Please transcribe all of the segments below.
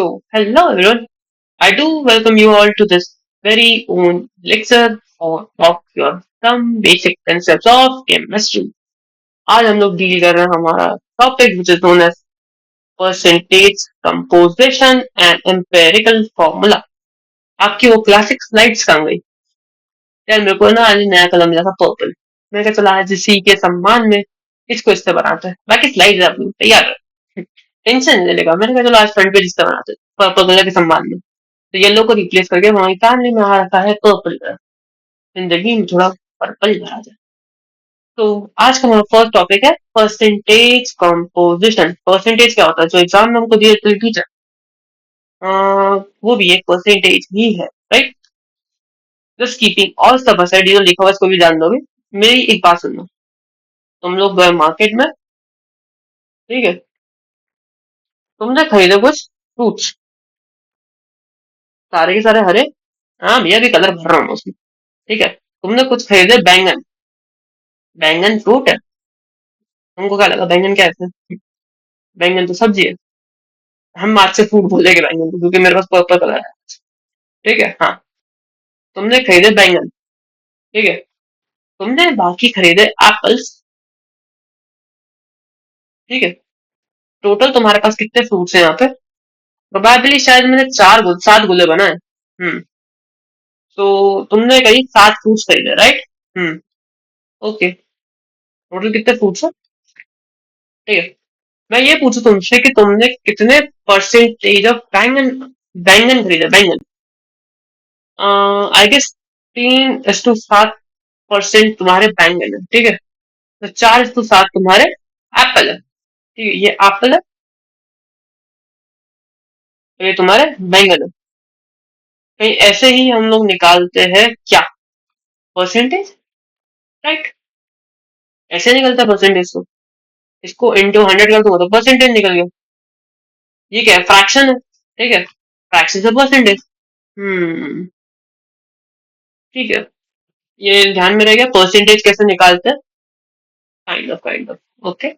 Hello everyone. I do welcome you all to this very own lecture of your some basic concepts of chemistry. आज हम लोग deal कर रहे हैं हमारा topic which is known as percentage composition and empirical formula. आपकी वो classic slides कहाँ गई? यार मेरे को ना आज नया कलम मिला था पर्पल. मैंने कहा चला आज इसी के सम्मान में इसको इससे बनाते हैं. बाकी स्लाइड्स आप लोग तैयार रहो. टेंशन नहीं लेगा. मैंने कहा चलो आज फ्रंट पेज इससे बनाते हैं. पर्पल कलर के सम्मान में. तो येलो को रिप्लेस करके हमारी फैमिली में आ रखा है पर्पल कलर. जिंदगी में थोड़ा पर्पल भरा जाए. तो आज का हमारा फर्स्ट टॉपिक है परसेंटेज कंपोजिशन. परसेंटेज क्या होता है? जो एग्जाम में हमको दिए थे टीचर, वो भी एक परसेंटेज ही है, राइट? जस्ट कीपिंग ऑल सब असाइड, ये जो लिखा हुआ है इसको भी जान दोगे. मेरी एक बात सुनो. तुम लोग गए मार्केट में, ठीक है? तुमने खरीदे कुछ फ्रूट्स, सारे के सारे हरे. हाँ भैया, भी कलर भर रहा हूँ उसमें, ठीक है? तुमने कुछ खरीदे बैंगन. बैंगन फ्रूट है? हमको क्या लगा बैंगन क्या है? बैंगन तो सब्जी है. हम आज से फ्रूट बोलेंगे बैंगन को, क्योंकि मेरे पास पर्पल कलर है. ठीक है, हाँ. तुमने खरीदे बैंगन, ठीक है? तुमने बाकी खरीदे एप्पल्स, ठीक है? टोटल तुम्हारे पास कितने फ्रूट्स हैं यहाँ पे? प्रोबेबली शायद मैंने 7 गुले बनाए. हम्म. तो तुमने कहीं 7 फ्रूट्स खरीदे, राइट? हम्म. ओके. टोटल कितने फ्रूट्स हैं? ठीक है. मैं ये पूछू तुमसे कि तुमने कितने परसेंटेज ऑफ बैंगन बैंगन खरीदे, बैंगन? आई गेस 3:7% तुम्हारे बैंगन है, ठीक है? तो 4:7 तुम्हारे एप्पल है, ठीक है? ये एप्पल है, और ये तुम्हारे बैंगन है. कहीं ऐसे ही हम लोग निकालते हैं क्या? Percentage, right? ऐसे निकलता है परसेंटेज तो. इसको इंटू 100 कर दूंगा तो परसेंटेज निकल गया. ये क्या है? फ्रैक्शन है, ठीक है? फ्रैक्शन से परसेंटेज. हम्म. ठीक है. ये ध्यान में रह गया परसेंटेज कैसे निकालते हैं. Kind of okay.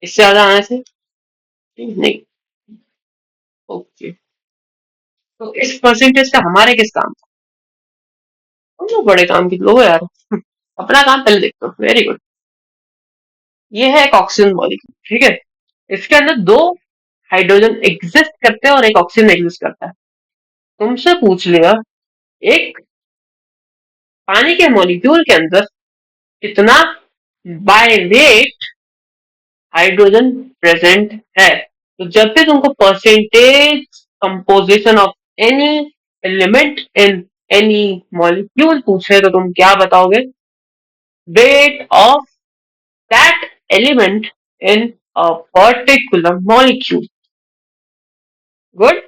इससे ज्यादा आने से नहीं. ओके. तो इस परसेंटेज का हमारे किस काम? तुम लोग बड़े काम के लोग हो यार. अपना काम पहले देखते हो. Very good. ये है एक ऑक्सीजन मॉलिक्यूल, ठीक है? इसके अंदर दो हाइड्रोजन एग्जिस्ट करते हैं और एक ऑक्सीजन एग्जिस्ट करता है. तुमसे पूछ लिया एक पानी के मॉलिक्यूल के अंदर कितना बाय वेट हाइड्रोजन प्रेजेंट है. तो जब भी तुमको percentage composition of any element in any molecule पूछे तो तुम क्या बताओगे? Weight of that element in a particular molecule. Good.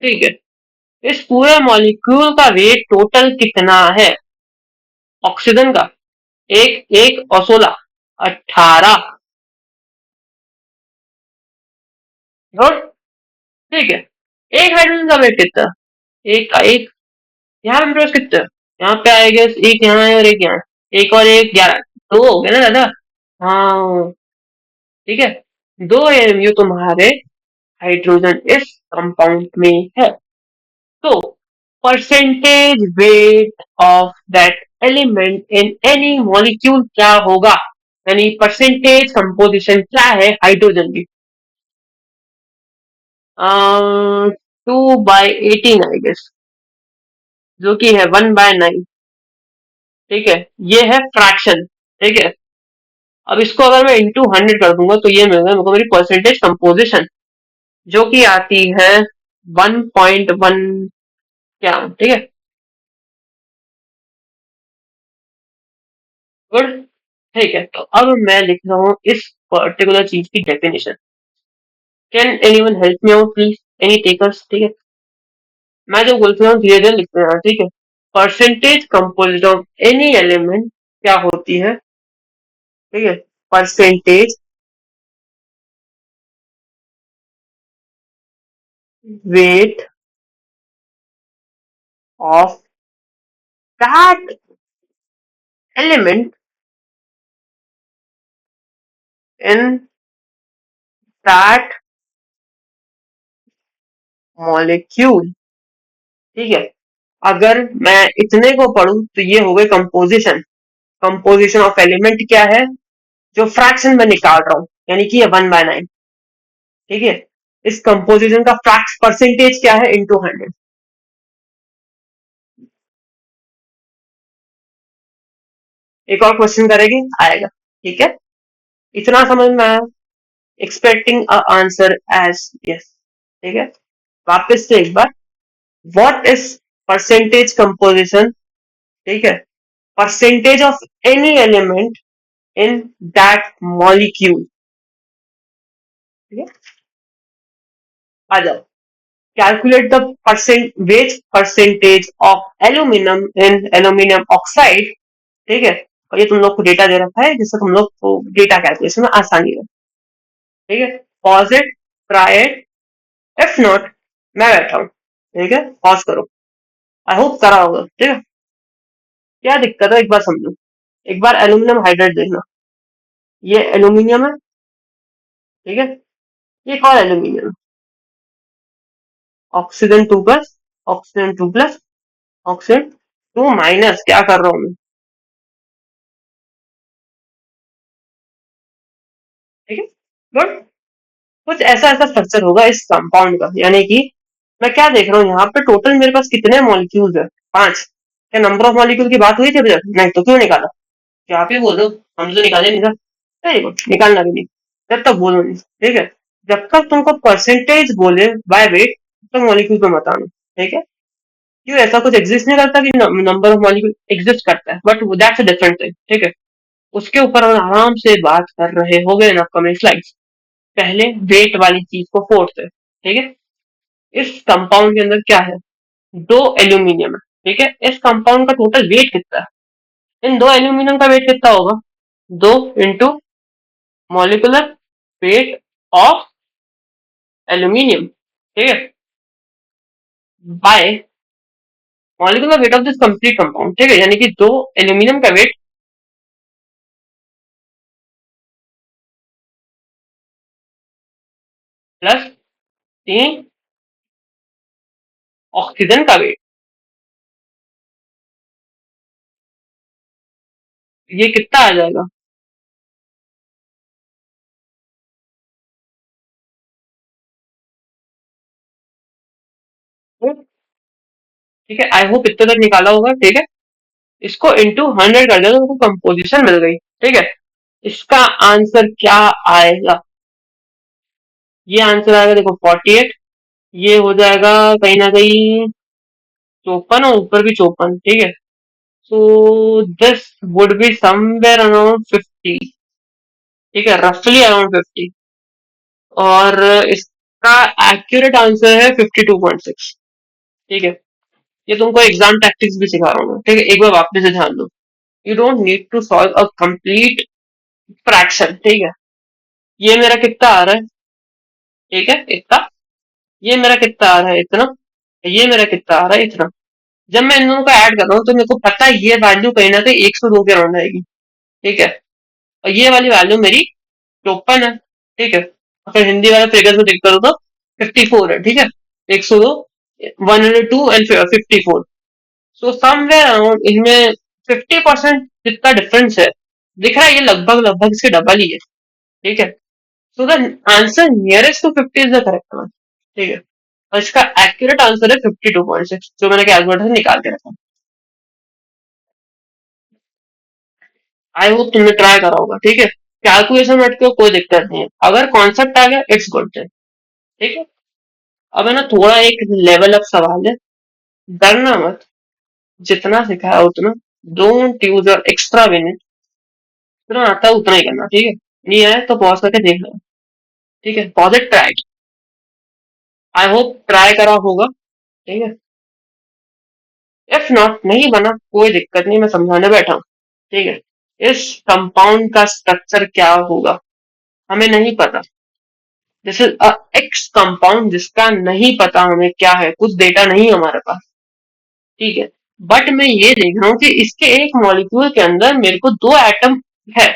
ठीक है. इस पूरे मॉलिक्यूल का वेट टोटल कितना है? ऑक्सीजन का एक एक और 16, 18. गुड. ठीक है. एक हाइड्रोजन का वेट कितना? एक का एक. यहाँ पे मेरे पास कितना है? यहाँ पे आएगा एक, यहाँ है और एक यहाँ. एक और एक 11. दो हो गए ना दादा? हाँ. ठीक है. 2 AMU तुम्हारे हाइड्रोजन इस कंपाउंड में है. तो percentage weight of that element in any molecule क्या होगा? यानी परसेंटेज कंपोजिशन क्या है हाइड्रोजन की? 2/18 आई गेस, जो कि है 1/9. ठीक है. ये है फ्रैक्शन, ठीक है? अब इसको अगर मैं इंटू 100 कर दूंगा तो ये मिलेगा मेरे को मेरी परसेंटेज कंपोजिशन, जो कि आती है 1.1 क्या, ठीक है? गुड. ठीक है. तो अब मैं लिख रहा हूँ इस पर्टिकुलर चीज की definition. Can anyone help me out please? Any takers? ठीक है. मैं जो बोल रहा हूँ धीरे धीरे लिखते हैं, ठीक है? Percentage composite of any element क्या होती है, ठीक है? Percentage weight of that element in that molecule. ठीक है, अगर मैं इतने को पढ़ूं तो ये हो गई कंपोजिशन। कंपोजिशन ऑफ एलिमेंट क्या है, जो फ्रैक्शन में निकाल रहा हूं, यानी कि ये 1/9। ठीक है, इस कंपोजिशन का फ्रैक्स परसेंटेज क्या है, इंटू 100। एक और क्वेश्चन करेगी, आएगा। ठीक है, इतना समझ में आया। Expecting a answer as yes. ठीक है, वापस से एक बार, व्हाट इज परसेंटेज कंपोजिशन। ठीक है, percentage of any element in that molecule. ठीक है, आ जाओ। Calculate the percent wage percentage of aluminium in aluminium oxide. ठीक है, और ये तुम लोग को डेटा दे रखा है जिससे तुम लोग को डेटा कैलकुलेशन में आसानी है। ठीक है, pause it, try it, if not मैं बैठा हूँ। ठीक है, पॉज करो। आई होप करा होगा। ठीक है, क्या दिक्कत है एक बार समझो। एक बार एल्यूमिनियम हाइड्राइड देखना, ये एल्यूमिनियम है। ठीक है, ये कौन एल्यूमिनियम, ऑक्सीजन 2+, ऑक्सीजन 2+, ऑक्सीजन 2-, क्या कर रहा हूँ मैं। ठीक है, गुड। कुछ ऐसा ऐसा स्ट्रक्चर होगा इस कंपाउंड का, यानी कि मैं क्या देख रहा हूँ यहाँ पे, टोटल मेरे पास कितने मॉलिक्यूल्स है, 5। क्या नंबर ऑफ मॉलिक्यूल की बात हुई थी अभी तक? नहीं, तो क्यों निकाला? क्या आप ही बोल दो, हम तो निकाले नहीं था। वेरी गुड, निकालना भी नहीं, जब तक बोलो नहीं। ठीक है, जब तक तुमको परसेंटेज बोले बाय वेट, तब तक मॉलिक्यूल को मत आना। ठीक है, क्यों, ऐसा कुछ एग्जिस्ट नहीं करता कि नंबर ऑफ मॉलिक्यूल एग्जिस्ट करता है, but that's a different thing. ठीक है, उसके ऊपर हम आराम से बात कर रहे हो गए इन अपकमिंग स्लाइड्स। पहले वेट वाली चीज को फोड़ते हैं। ठीक है, इस कंपाउंड के अंदर क्या है, 2 एल्यूमिनियम है। ठीक है, इस कंपाउंड का टोटल वेट कितना है, इन 2 एल्यूमिनियम का वेट कितना होगा, 2 into molecular weight of aluminium. ठीक है, bye molecular weight of this complete compound. ठीक है, यानी कि 2 एल्यूमिनियम का वेट प्लस 3 ऑक्सीजन का वेट, ये कितना आ जाएगा। ठीक है, आई होप इतना तक निकाला होगा। ठीक है, इसको इंटू 100 कर देगा, तो कंपोजिशन मिल गई। ठीक है, इसका आंसर क्या आएगा, ये आंसर आएगा देखो 48। ये हो जाएगा कहीं ना कहीं 54, और ऊपर भी 54। ठीक है, so this would be somewhere around 50। ठीक है, रफली अराउंड 50। और इसका एक्यूरेट आंसर है 52.6। ठीक है, ये तुमको एग्जाम टैक्टिक्स भी सिखा रहा हूँ। ठीक है, एक बार वापस से ध्यान दो। You don't need to solve a complete fraction. ठीक है, ये मेरा कितना आ रहा है, ठीक है इतना, ये मेरा कितना आ रहा है इतना, ये मेरा कितना आ रहा है इतना। जब मैं इन दोनों को ऐड कर रहा हूँ तो मेरे को पता है ये वैल्यू कहीं ना कहीं 102 के अराउंड आएगी। ठीक है, और ये वाली वैल्यू मेरी 54 है। ठीक है, अगर हिंदी वाले फिगर्स में देख करो तो 54 है। ठीक है, 102, 102 एंड 54। सो समवेयर अराउंड इनमें 50% जितना डिफरेंस है, दिख रहा है, ये लगभग लगभग इसके डबल ही है। ठीक है, so the answer nearest to 50 is the correct one. ठीक है, और इसका एक्यूरेट आंसर है 52.6, जो मैंने कैलकुलेटर से निकाल के रखा। आई होप तुमने ट्राई करा होगा। ठीक है, कैलकुलेशन में अटके हो कोई दिक्कत नहीं है, अगर कॉन्सेप्ट आ गया इट्स गुड। ठीक है, अब है ना थोड़ा एक लेवल अप सवाल है, डरना मत, जितना सिखाया उतना, don't use your extra minute, जितना आता है उतना ही करना। ठीक है, नहीं आए तो पॉज करके देख लो। ठीक है, pause it, try. I hope try करा होगा। ठीक है, इफ नॉट नहीं बना कोई दिक्कत नहीं, मैं समझाने बैठा हूँ। ठीक है, इस कंपाउंड का स्ट्रक्चर क्या होगा हमें नहीं पता। This is a x compound जिसका नहीं पता हमें क्या है, कुछ डेटा नहीं है हमारे पास। ठीक है, बट मैं ये देख रहा हूँ कि इसके एक मॉलिक्यूल के अंदर मेरे को 2 एटम है,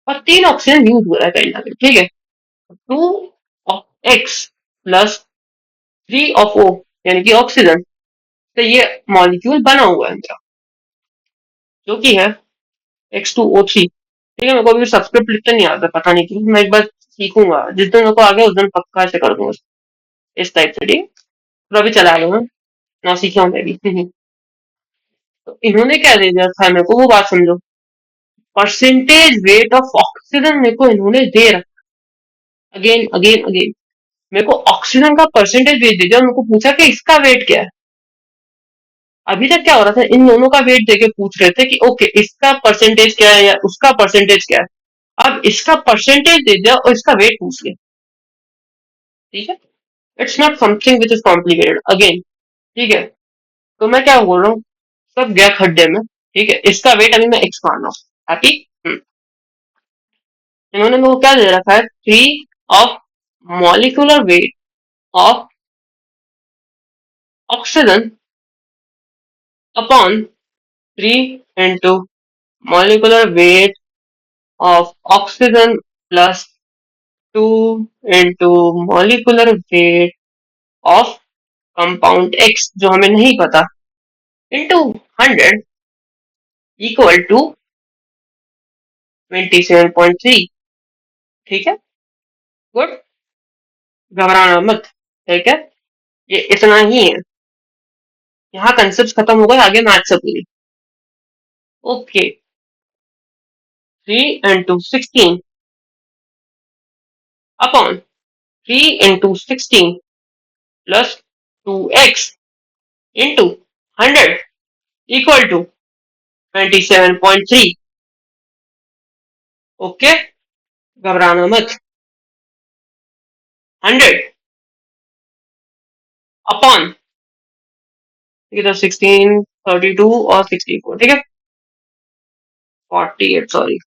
और 3 ऑक्सीजन यूज हो रहा है कहीं ना कहीं। ठीक है, 2 एक्स प्लस 3 ऑफ O यानी कि ऑक्सीजन से ये मॉलिक्यूल बना हुआ है मेरा, जो कि है H2O3। ठीक है, मेरे को अभी सब्सक्रिप्ट लिखते नहीं आता, पता नहीं क्यों। मैं एक बार सीखूंगा, जिस दिन मेरे को आ गया उस दिन पक्का से कर दूंगा इस टाइप से। ठीक है, तो अभी चला लूंगा, ना सीखा हूं मैं भी। तो इन्होंने क्या दे दिया था मेरे को, वो बात समझो। परसेंटेज वेट ऑफ ऑक्सीजन मेरे को इन्होंने दे रखा, अगेन अगेन अगेन। मेरे को ऑक्सीजन का परसेंटेज वेट दे दिया, मेरे को पूछा कि इसका वेट क्या है। अभी तक क्या हो रहा था, इन दोनों का वेट देके पूछ रहे थे कि ओके इसका परसेंटेज क्या है या उसका परसेंटेज क्या है। अब इसका परसेंटेज दे दिया और इसका वेट पूछ लिया। ठीक है, it's not something which is complicated again. ठीक है, तो मैं क्या बोल रहा हूँ, सब गया खड्डे में। ठीक है, इसका वेट अभी मैं एक्स मान रहा हूँ। हैप्पी। इन्होंने मेरे को क्या दे रखा है, 3 of molecular weight of oxygen upon 3 into molecular weight of oxygen plus 2 into molecular weight of compound X जो हमें नहीं पता into 100 equal to 27.3। ठीक है, गुड, घबराना मत। ठीक है, ये इतना ही है, यहाँ कंसेप्ट खत्म हो गए, आगे मैथ से पूरी। Okay, 3 into 16 upon 3 into 16 plus 2x into 100 equal to 27.3। Okay, घबराना मत। 100 अपॉन, इधर 16, 32 और 64। ठीक है, 48, सॉरी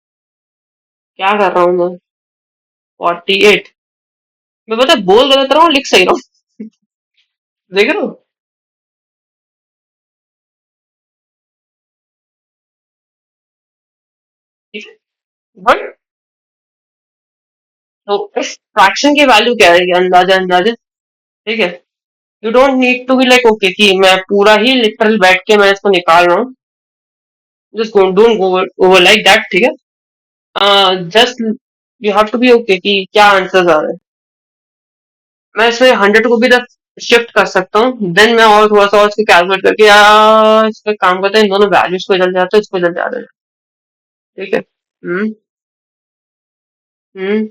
क्या कर रहा हूँ मैं, 48। मैं पता है बोल गलत रहा हूँ, लिख सही रहा हूँ। देख रहे हो। ठीक है, बट तो इस फ्रैक्शन की वैल्यू क्या है, अंदाजा अंदाजा। ठीक है, you don't need to be like okay कि मैं पूरा ही लिटरल बैठ के मैं इसको निकाल रहा हूँ। Just don't go over like that. ठीक है, just you have to be okay कि क्या आंसर आ रहा है। मैं इसमें 100 को भी शिफ्ट कर सकता हूँ, देन मैं और थोड़ा सा और इसको कैलकुलेट करके यार इस पर काम करते हैं, इन दोनों वैल्यूज को जल जाता है, इसको जल जाता है। ठीक है। हम्म। हम्म।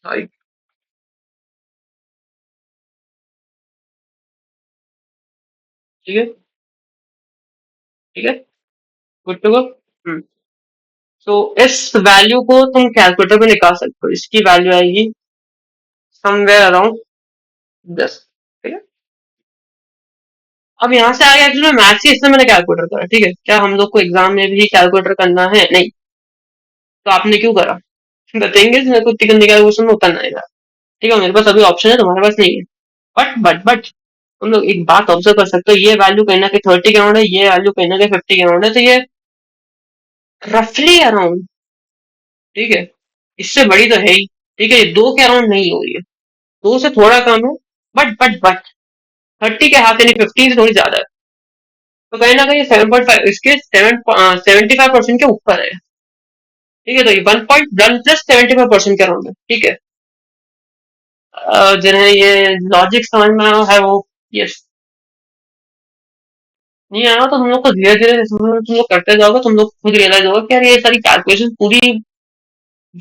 सॉरी। ठीक है। ठीक है, गुड टू गो। हम्म। तो इस वैल्यू को तुम कैलकुलेटर में निकाल सकते हो, इसकी वैल्यू आएगी समवेयर अराउंड 10। ठीक है, अब यहाँ से आगे एक्चुअली मैथ्स ही इसमें मैंने कैलकुलेटर करा। ठीक है, क्या हम लोग को एग्जाम में भी कैलकुलेटर करना है, नहीं। तो आपने क्यों करा, द थिंग इज मेरे को इतनी गंदी कैलकुलेशन में उतना आएगा। ठीक है, मेरे पास अभी ऑप्शन है, तुम्हारे पास नहीं है। बट तुम लोग एक बात ऑब्जर्व कर सकते हो, ये वैल्यू कहीं ना कहीं 30 के अराउंड है, ये वैल्यू कहीं ना कहीं 50 के अराउंड है, तो ये रफली अराउंड। ठीक है, इससे बड़ी तो है ही। ठीक है, ये 2 के अराउंड नहीं हो रही है, 2 से थोड़ा कम है। बट 30 के हाथ यानी 15 से थोड़ी ज्यादा है। तो कहीं ना कहीं 7.5 इसके 75% के ऊपर है। ठीक है, तो ये 1.1 + 75% के अराउंड है। ठीक है, जिन्हें ये लॉजिक समझ में आया है वो, यस। नहीं आया तो तुम लोग को धीरे धीरे तुम लोग करते जाओगे, तुम लोग खुद रियलाइज होगा कि यार ये सारी कैलकुलेशन पूरी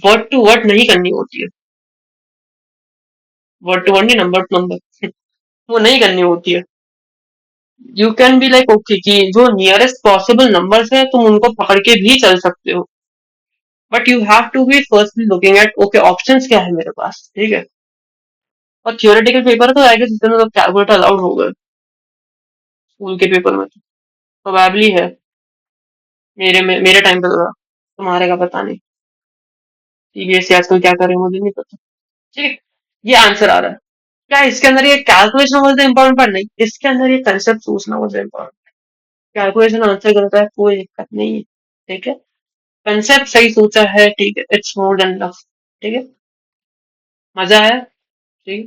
वर्ड टू वर्ड नहीं करनी होती है। वर्ड टू वर्ड नहीं, नंबर टू नंबर वो नहीं करनी होती है। You can be like okay कि जो नियरेस्ट पॉसिबल नंबर्स है तुम उनको पकड़ के भी चल सकते हो, but you have to be firstly looking at okay options क्या है मेरे पास। ठीक है, और थियोरेटिकल पेपर तो आई गेस इतने मतलब कैलकुलेटर अलाउड होगा स्कूल के पेपर में, तो प्रोबेबली है। मेरे टाइम पे तो था, तुम्हारे का पता नहीं। सीबीएसई आजकल क्या करे मुझे नहीं पता। ठीक है, ये आंसर आ रहा है। क्या इसके अंदर ये कैलकुलेशन मुझे इम्पोर्टेंट पर नहीं, इसके अंदर ये कंसेप्ट सोचना मुझे इम्पोर्टेंट। कैलकुलेशन आंसर करता है, कोई दिक्कत नहीं है। ठीक है, कंसेप्ट सही सोचा है, ठीक है, इट्स मोर देन लव। ठीक है, मजा आया। ठीक है।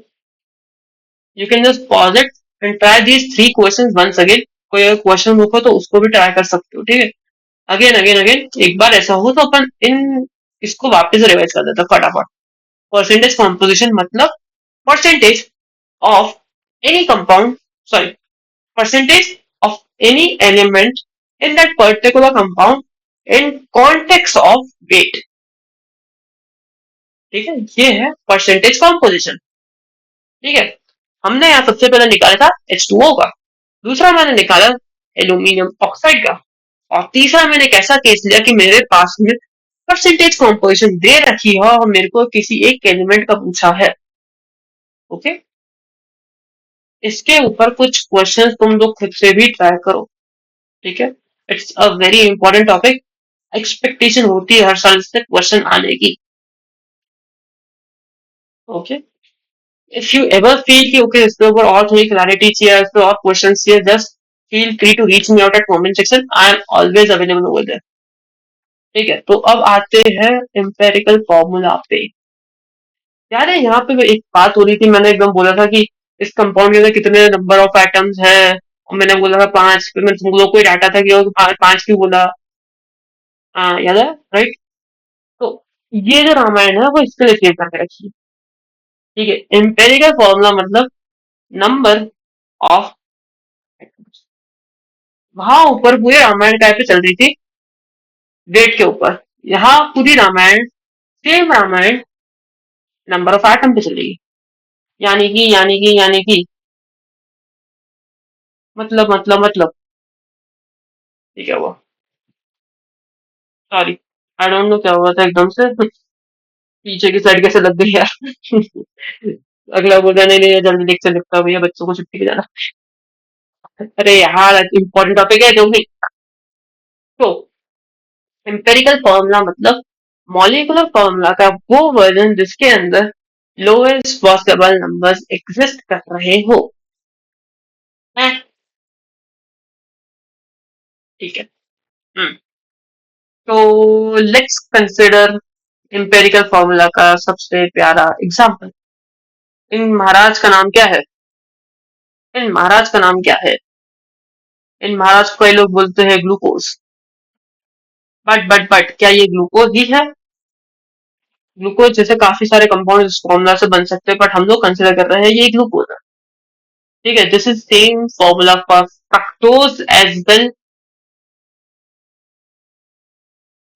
You can just pause it and try these three question once again. कोई अगर क्वेश्चन रुको तो उसको भी ट्राई कर सकते हो, ठीक है। अगेन अगेन अगेन, एक बार ऐसा हो तो अपन इन इसको वापस रिवाइज कर देते हैं फटाफट। परसेंटेज कॉम्पोजिशन मतलब percentage of any compound, sorry, percentage of any element in that particular compound in context of weight, ठीक है। ये है परसेंटेज कॉम्पोजिशन, ठीक है। हमने यहाँ सबसे पहले निकाला था H2O का, दूसरा मैंने निकाला एल्यूमिनियम ऑक्साइड का, और तीसरा मैंने एक ऐसा केस लिया कि मेरे पास में परसेंटेज कॉम्पोजिशन दे रखी है और मेरे को किसी एक एलिमेंट का पूछा है। ओके, इसके ऊपर कुछ क्वेश्चन तुम लोग खुद से भी ट्राई करो, ठीक है। It's a very important topic. Expectation होती है हर साल इससे क्वेश्चन आने की। Okay, if you ever feel कि ओके इसके ऊपर और थोड़ी क्लैरिटी चाहिए, इस पे और क्वेश्चन चाहिए, just feel free to reach me out at comment section, I am always available over there, ठीक है। तो अब आते हैं एम्पेरिकल फॉर्मूला पे। यार यहाँ पे एक बात हो रही थी, मैंने एकदम बोला था कि इस कंपाउंड के अंदर कितने नंबर ऑफ एटम्स है, और मैंने बोला था 5, फिर मैं तुम लोग को ही डाटा था कि वो 5 क्यों बोला। हाँ याद है, राइट। तो ये जो रामायण है वो इसके लिए सेव करके रखिए, ठीक है। एम्पेरिकल फॉर्मूला मतलब नंबर ऑफ, वहां ऊपर पूरे रामायण का पे चल रही थी डेट के ऊपर, यहाँ पूरी Ramayan, same Ramayan number of atom पे चलेगी। यानी कि मतलब ये क्या हुआ, सॉरी, आई डोंट नो क्या हुआ था एकदम से पीछे की साइड कैसे लग गई यार। अगला बोल रहा नहीं नहीं जल्दी देख से लिखता भैया बच्चों को छुट्टी पे जाना। अरे यार इंपॉर्टेंट टॉपिक है जो भी। तो एम्पेरिकल फॉर्मूला मतलब मॉलिक्यूलर फॉर्मूला का वो वर्जन जिसके अंदर लोएस्ट पॉसिबल नंबर्स एग्जिस्ट कर रहे हो, है, ठीक है। हम्म, तो लेट्स कंसिडर एम्पेरिकल फॉर्मूला का सबसे प्यारा एग्जांपल। इन महाराज का नाम क्या है, इन महाराज का नाम क्या है, इन महाराज को कई लोग बोलते हैं ग्लूकोज। बट क्या ये ग्लूकोज ही है? ग्लूकोज जैसे काफी सारे कंपाउंड इस फॉर्मूला से बन सकते हैं, बट हम लोग कंसिडर कर रहे हैं ये ग्लूकोज है, ठीक है। This is same formula for fructose as well,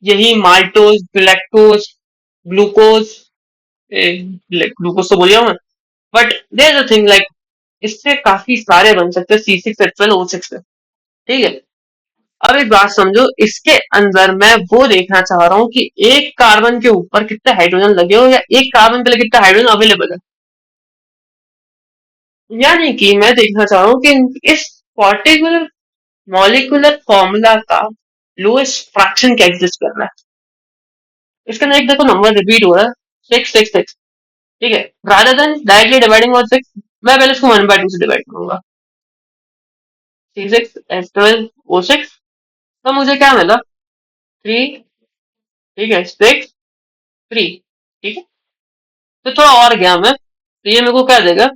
यही माल्टोज, लैक्टोज, ग्लूकोज, ग्लूकोज तो बोलिए मैं, but there is a thing like इससे काफी सारे बन सकते हैं, C6H12O6 से, ठीक है। अब एक बात समझो, इसके अंदर मैं वो देखना चाह रहा हूँ कि एक कार्बन के ऊपर कितने हाइड्रोजन लगे हो, या एक कार्बन के लिए कितना हाइड्रोजन अवेलेबल है। यानी कि मैं देखना चाह रहा हूँ कि इस पर्टिकुलर मॉलिक्यूलर फॉर्मूला का लोएस्ट फ्रैक्शन क्या एग्जिस्ट कर रहा है। इसके अंदर एक देखो नंबर रिपीट हो रहा है, 666, ठीक है। Rather than directly dividing by 6, मैं पहले इसको 1/2 से डिवाइड करूंगा। C6H12O6, तो मुझे क्या मिला, 3, ठीक है, 6, 3, ठीक है। तो थोड़ा और गया मैं, तो ये मेरे को क्या देगा,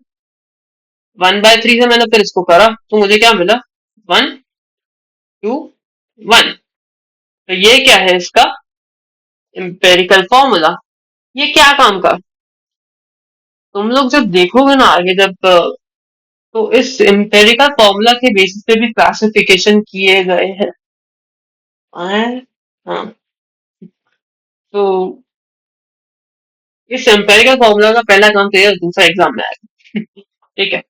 1/3 से मैंने फिर इसको करा तो मुझे क्या मिला, 1, 2, 1। तो ये क्या है इसका एम्पेरिकल फॉर्मूला। ये क्या काम का, तुम लोग जब देखोगे ना आगे जब, तो इस एम्पेरिकल फॉर्मूला के बेसिस पे भी क्लासिफिकेशन किए गए हैं। हाँ, तो इस एम्पेरिकल फॉर्मूला का पहला काम तो ये दूसरा एग्जाम में आएगा। ठीक है।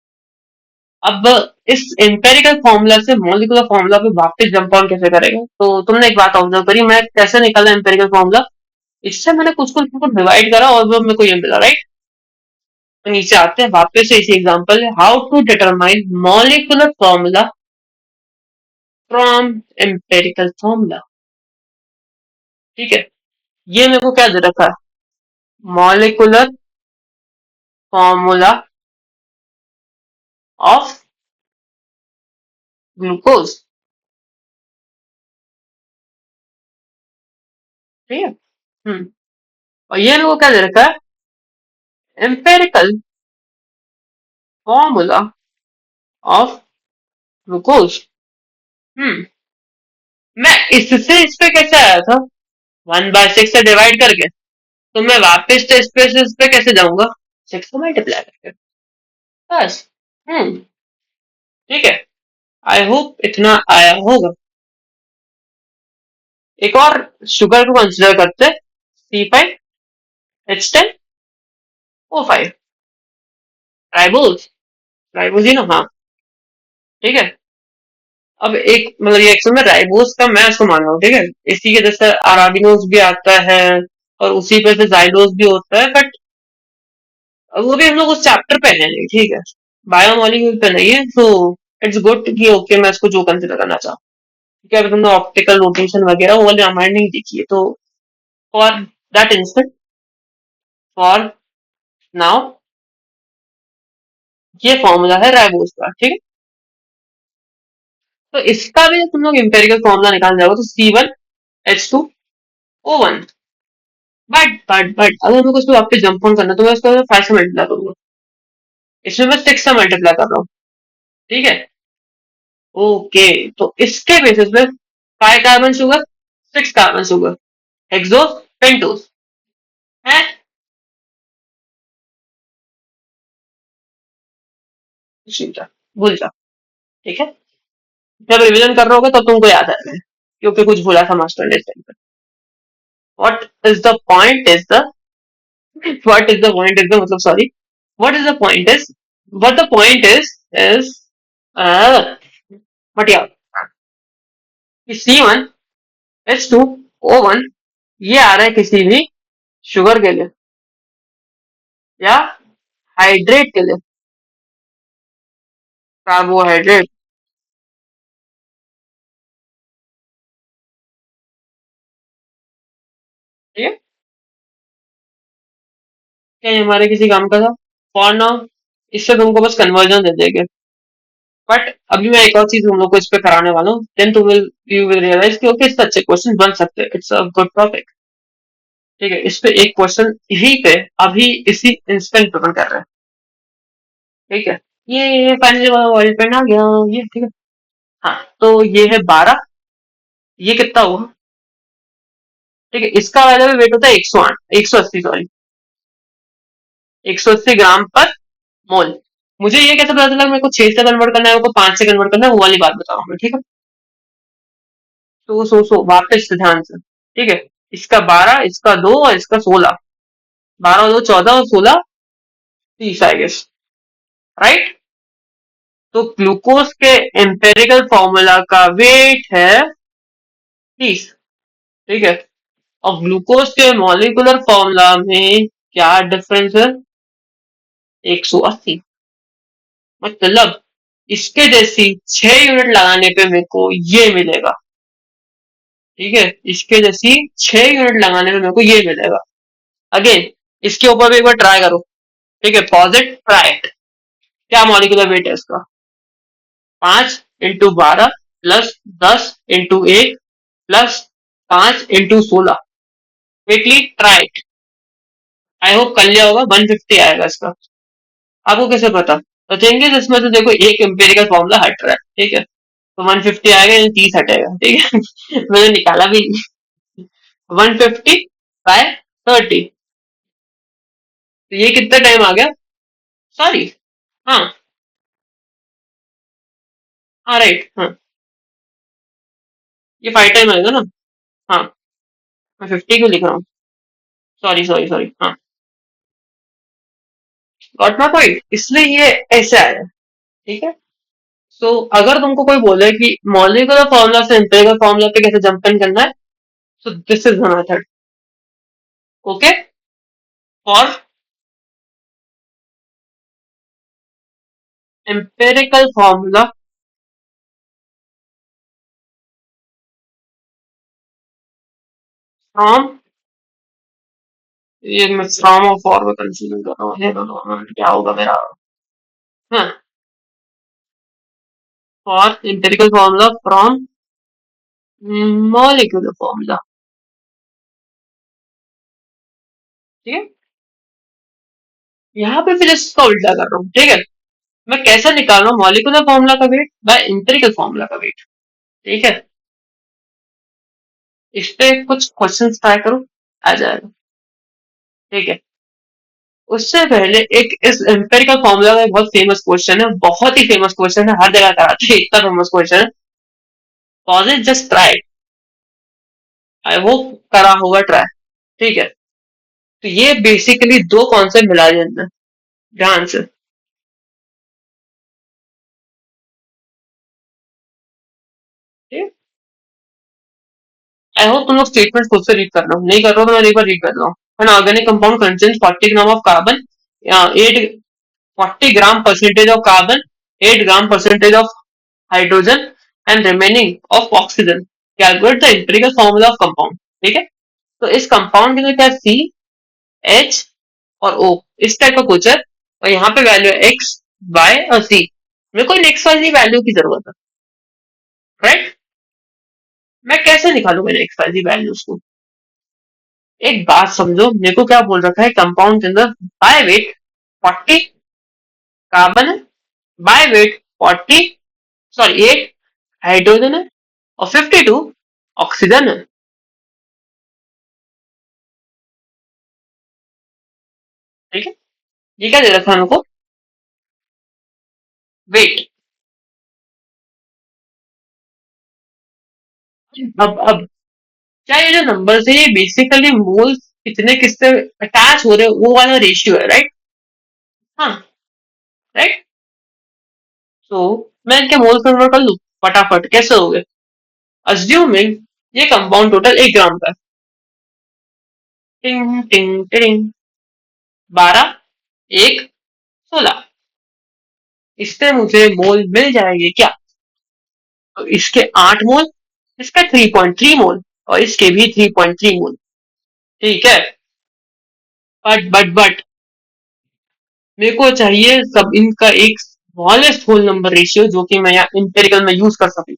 अब इस एम्पेरिकल फॉर्मूला से मॉलिक्यूलर फॉर्मूला पे वापस जंप ऑन कैसे करेंगे, तो तुमने एक बात ऑब्जर्व करी मैं कैसे निकाला एम्पेरिकल फॉर्मूला, इससे मैंने कुछ कुछ को डिवाइड करा और वो मेरे को ये मिला, राइट। तो नीचे आते हैं वापस से इसी example, how to determine molecular formula from empirical formula, ठीक है। ये मेरे को क्या दे रखा है, मॉलिक्यूलर फॉर्मूला ऑफ ग्लूकोज, ठीक है। और ये मेरे को क्या दे रखा है, एम्पेरिकल फॉर्मूला ऑफ ग्लूकोज। हम्म मैं इससे इस पे कैसे आया था? 1/6 से डिवाइड करके। तो मैं वापस से इस पे कैसे जाऊंगा? 6 को मल्टीप्लाई करके। बस। हम्म ठीक है। आई होप इतना आया होगा। एक और शुगर को कंसिडर करते, C5H10O5। राइबोज। राइबोज ही ना, हाँ। ठीक है। अब एक मतलब रिएक्शन में राइबोज का मैं उसको मान रहा हूँ, ठीक है। इसी के जैसे अराबिनोज भी आता है और उसी पे से जाइलोज भी होता है, बट वो भी हम लोग उस चैप्टर पे है नहीं, ठीक है। बायोमोलिक्यूल पे नहीं है, तो इट्स गुड कि ओके मैं इसको जो कंसिडर करना चाहूँ। क्योंकि अगर तुमने ऑप्टिकल रोटेशन वगैरह वो वाली रामायण नहीं देखी है, तो for that instant, for now, ये फॉर्मूला है राइबोज का, ठीक है। तो इसका भी तुम लोग इंपेरिकल फॉर्मूला निकाल जाओगे तो C1H2O1। बट अगर मेरे को इसको वापस जंप ऑन करना है, तो मैं इसको 5 से मल्टीप्लाई करूंगा। इसमें मैं 6 से मल्टीप्लाई कर रहा हूँ, ठीक है। ओके, तो इसके बेसिस पे 5 carbon sugar, 6 carbon sugar, hexose, pentose है। जा, भूल जा, ठीक है। जब रिवीजन कर रहे होगे तब तुमको याद आएगा, क्योंकि कुछ भूला था मास्टर ने इस टाइम पे। What is the point is the what is the point is the मतलब sorry, what is the point is what the point is but यार, C1H2O1 ये आ रहा है किसी भी शुगर के लिए या हाइड्रेट के लिए, कार्बोहाइड्रेट, ठीक है। क्या ये हमारे किसी काम का था? फॉर नाउ इससे तुमको बस कन्वर्जन दे देंगे। बट अभी मैं एक और चीज तुम लोग को इस पे कराने वाला हूँ, देन यू विल रियलाइज कि ओके इससे अच्छे क्वेश्चन बन सकते हैं। इट्स अ गुड टॉपिक, ठीक है। इस पे एक क्वेश्चन यहीं पे अभी इसी इंस्टेंट पे कर रहे हैं, ठीक है। ये फाइनली वर्ल्ड पेन आ गया, ये ठीक है। हाँ, तो ये है 12। ये कितना हुआ? ठीक है, इसका वाला भी वेट होता है 108, 180 सॉरी, 180 ग्राम पर मोल। मुझे ये कैसे पता चला मेरे को 6 से कन्वर्ट करना है, मेरे को 5 से कन्वर्ट करना है, वो वाली बात बताऊँ मैं, ठीक है। तो वापस से ध्यान से, ठीक है। इसका 12, इसका 2 और इसका 16। 12 2 14 और 16 30 आई गेस, राइट। तो ग्लूकोज के एम्पेरिकल फॉर्मूला का वेट है 30, ठीक है। और ग्लूकोज के मॉलिक्यूलर फॉर्मूला में क्या डिफरेंस है? 180। मतलब इसके जैसी 6 यूनिट लगाने पे मेरे को ये मिलेगा, ठीक है। इसके जैसी 6 यूनिट लगाने पे मेरे को ये मिलेगा। अगेन इसके ऊपर भी एक बार ट्राई करो, ठीक है। पॉजिट ट्राई, क्या मॉलिक्यूलर वेट है इसका? 5 × 12 plus 10 × 1 plus 5 × 16। Quickly try. I hope कर लिया होगा, 150 आएगा इसका। आपको कैसे पता? तो थिंग इज इसमें से देखो एक एम्पेरिकल फॉर्मूला हट रहा है, ठीक है। तो 150 आएगा यानी 30 हटेगा, ठीक है। मैंने निकाला भी 150/30। तो ये कितना टाइम आ गया? सॉरी, हाँ, हाँ राइट, हाँ। ये 5 टाइम आएगा ना, हाँ। मैं 50 क्यों लिख रहा हूँ? सॉरी सॉरी सॉरी, हाँ। गॉट माई पॉइंट, इसलिए ये ऐसे आया, ठीक है। सो अगर तुमको कोई बोले कि मॉलिक्यूलर फॉर्मूला से एम्पिरिकल फॉर्मूला पे कैसे जंप इन करना है, so this is the method, okay. For empirical formula from, ये मैं फ्रॉम और फॉर में कंफ्यूजन कर रहा हूँ, ये दोनों क्या होगा मेरा? हाँ, for empirical formula from molecular formula, ठीक है। यहाँ पे फिर इसका उल्टा कर रहा हूँ, ठीक है। मैं कैसे निकाल रहा हूँ मॉलिक्यूलर फॉर्मूला का वेट बाय एम्पिरिकल फॉर्मूला का वेट। ठीक है, इस पे कुछ क्वेश्चंस ट्राई करो, आ जाएगा। ठीक है, उससे पहले एक इस एम्पेरिकल फॉर्मूला का एक बहुत फेमस क्वेश्चन है, बहुत ही फेमस क्वेश्चन है, हर जगह कराते हैं, इतना फेमस क्वेश्चन है। Pause it, just try, I hope करा होगा ट्राई। ठीक है, तो ये बेसिकली दो कॉन्सेप्ट मिला देना ध्यान से। आई होप तुम लोग स्टेटमेंट खुद से रीड कर लो, नहीं कर रहा तो मैं एक बार रीड कर रहा हूँ। An organic compound contains 40 gram of carbon, 8 40 gram percentage of carbon, 8 gram percentage of hydrogen and remaining of oxygen. Calculate the empirical formula of compound. ठीक है, तो इस कंपाउंड के लिए क्या सी, एच और ओ, इस टाइप का कुछ है, और यहाँ पे वैल्यू है एक्स, वाई और सी। मेरे को इन एक्स वाई वैल्यू की जरूरत है, राइट। मैं कैसे निकालूंगा इन एक्स वाई वैल्यूज को? एक बात समझो, मेरे को क्या बोल रखा है कंपाउंड के अंदर, बाय वेट 40 कार्बन है, बाय वेट 40, सॉरी 8 हाइड्रोजन है और 52 ऑक्सीजन है। ठीक है, ये क्या दे रखा है हमको? वेट। अब क्या ये जो नंबर है ये बेसिकली मोल्स कितने किससे अटैच हो रहे हैं वो वाला रेशियो है, राइट। हाँ, राइट। तो मैं इनके मोल्स कन्वर्ट कर लू फटाफट, कैसे हो गए? अज्यूमिंग ये कंपाउंड टोटल 1 ग्राम का, टिंग टिंग टिंग, 12, 1, 16, इससे मुझे मोल मिल जाएंगे क्या? तो इसके 8 मोल, इसका 3.3 मोल और इसके भी 3.3 मोल। ठीक है, बट मेरे को चाहिए सब इनका एक स्मॉलेस्ट होल नंबर रेशियो जो कि मैं यहाँ इंपेरिकल में यूज कर सकूं।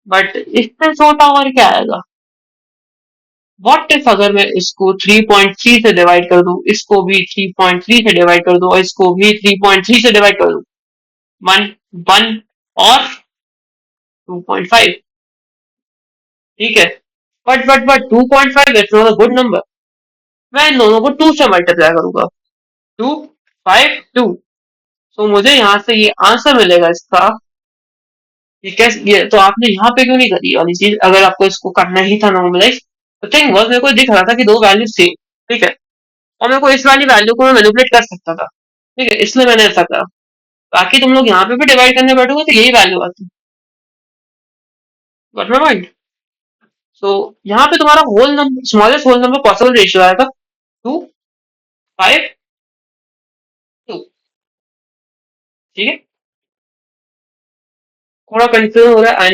बट इससे छोटा और क्या आएगा? व्हाट इफ अगर मैं इसको 3.3 से डिवाइड कर दूं, इसको भी 3.3 से डिवाइड कर दूं और इसको भी 3.3 से डिवाइड कर दूं? वन, वन और 2.5। ठीक है, but 2.5 is not a good number. मैं इन दोनों को 2 से मल्टीप्लाई करूंगा, 2, 5, 2। तो मुझे यहाँ से ये आंसर मिलेगा इसका। ये कैसे, ये तो आपने यहाँ पे क्यों नहीं करी वाली चीज, अगर आपको इसको करना ही था नॉर्मलाइज। तो थिंग बस मेरे को दिख रहा था कि दो वैल्यू सेम। ठीक है, और मेरे को इस वाली वैल्यू को मैं मैनिपुलेट कर सकता था। ठीक है, इसलिए मैंने ऐसा करा। बाकी तुम लोग यहाँ पे भी डिवाइड करने बैठोगे तो यही वैल्यू आती। Got my point? सो यहाँ पे तुम्हारा whole number, smallest whole number possible ratio आएगा 2, 5, 2। ठीक है, थोड़ा कंफ्यूजन हो रहा है, आई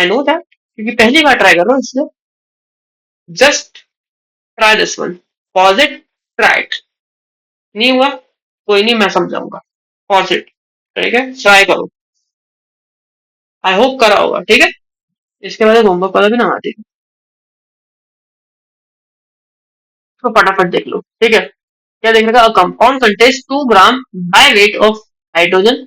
नो दैट क्योंकि पहली बार ट्राई कर रहा हूँ इसलिए। Just try this one, pause it, try it. नहीं हुआ कोई नहीं, मैं समझाऊंगा। पॉज इट, ठीक है, ट्राई करो, आई होप करा होगा। ठीक है, इसके बाद होमवर्क वाला भी ना आती, तो फटाफट देख लो। ठीक है, क्या देख रखा? Compound contest 2 gram by weight of hydrogen,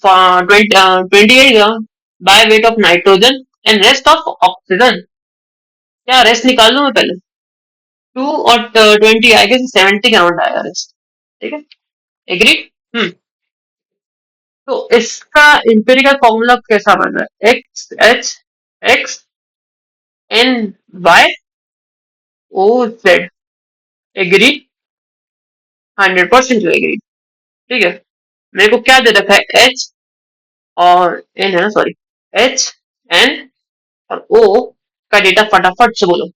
28 gram by weight of nitrogen and rest of oxygen. क्या रेस्ट निकाल लू मैं पहले? 2 और 20 आएगा, 70 के अराउंड आएगा रेस्ट। ठीक है, एग्री? हम्म। तो इसका इंपेरिकल फॉर्मूला कैसा बन रहा है? X N Y O Z. Agree, 100% agree. ठीक है, मेरे को क्या दे रखा है? एच और एन है ना, सॉरी, एच, एन और ओ का डेटा फटाफट से बोलो।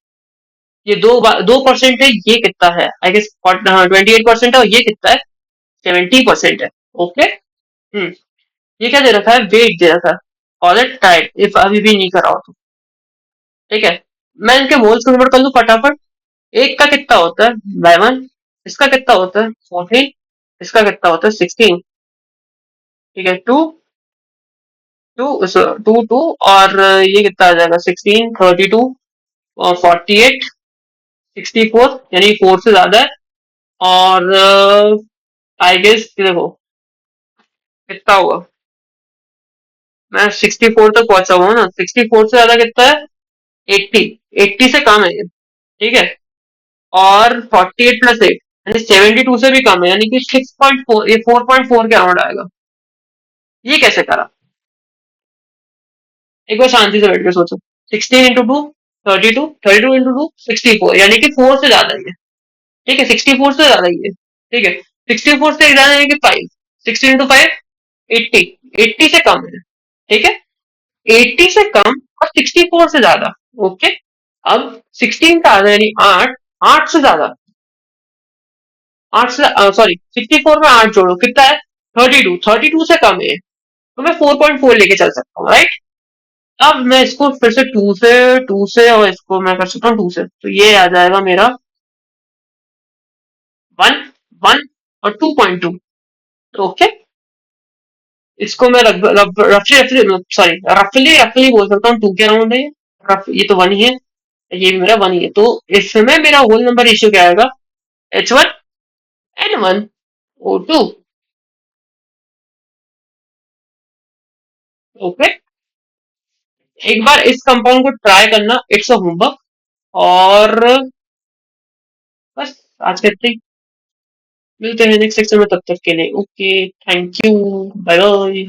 ये 2% है, ये कितना है? आई गेस 28% है, और ये कितना है? 70% है। ओके। हम्म, ये क्या दे रखा है? वेट दे रखा है। कॉल इट टाइट इफ अभी भी नहीं करा हो तो। ठीक है, मैं इनके मोल्स कन्वर्ट कर लू फटाफट। एक का कितना होता है? 11। इसका कितना होता है? 14। इसका कितना होता है? 16। ठीक है, टू, टू टू और ये कितना आ जाएगा? 16, 32 और 48, 64, यानी 4 से ज्यादा है। और आई गेस देखो, कितना हुआ? मैं 64 तक पहुंचा हुआ हूं ना, 64 से ज्यादा कितना है? 80। 80 से कम है ये, ठीक है। और 48 प्लस 8 यानी 72 से भी कम है, यानी कि 6.4, ये 4.4 के अराउंड आएगा। ये कैसे करा? एक बार शांति से बैठ के सोचो। 16 इंटू 2, 32, 32 इंटू 2, 64, यानी कि 4 से ज्यादा ही है। ठीक है, 64 से ज्यादा ही है। ठीक है, 64 से ज्यादा यानी कि 5। 16 इंटू 5, 80। 80 से कम है। ठीक है, 80 से कम और 64 से ज्यादा। ओके। अब 16 का आधा यानी 8, 8 से ज्यादा। 8 से सॉरी, 64 में 8 जोड़ो, कितना है? 32। 32 से कम है, तो मैं 4.4 लेके चल सकता हूँ, राइट। अब मैं इसको फिर से टू से और इसको मैं कर सकता हूँ 2 से, तो ये आ जाएगा मेरा 1, 1 और 2.2। ओके। इसको मैं रफली रफली सॉरी रफली रफली बोल सकता हूँ 2 के अराउंड है। ये तो 1 ही है, ये भी मेरा 1 ही है, तो इसमें मेरा होल नंबर रेशियो क्या आएगा? H1N1O2। ओके। एक बार इस कंपाउंड को ट्राई करना, इट्स अ होमवर्क। और बस आज के इतना ही। मिलते हैं नेक्स्ट सेक्शन में, तब तक के लिए okay, thank you, bye bye.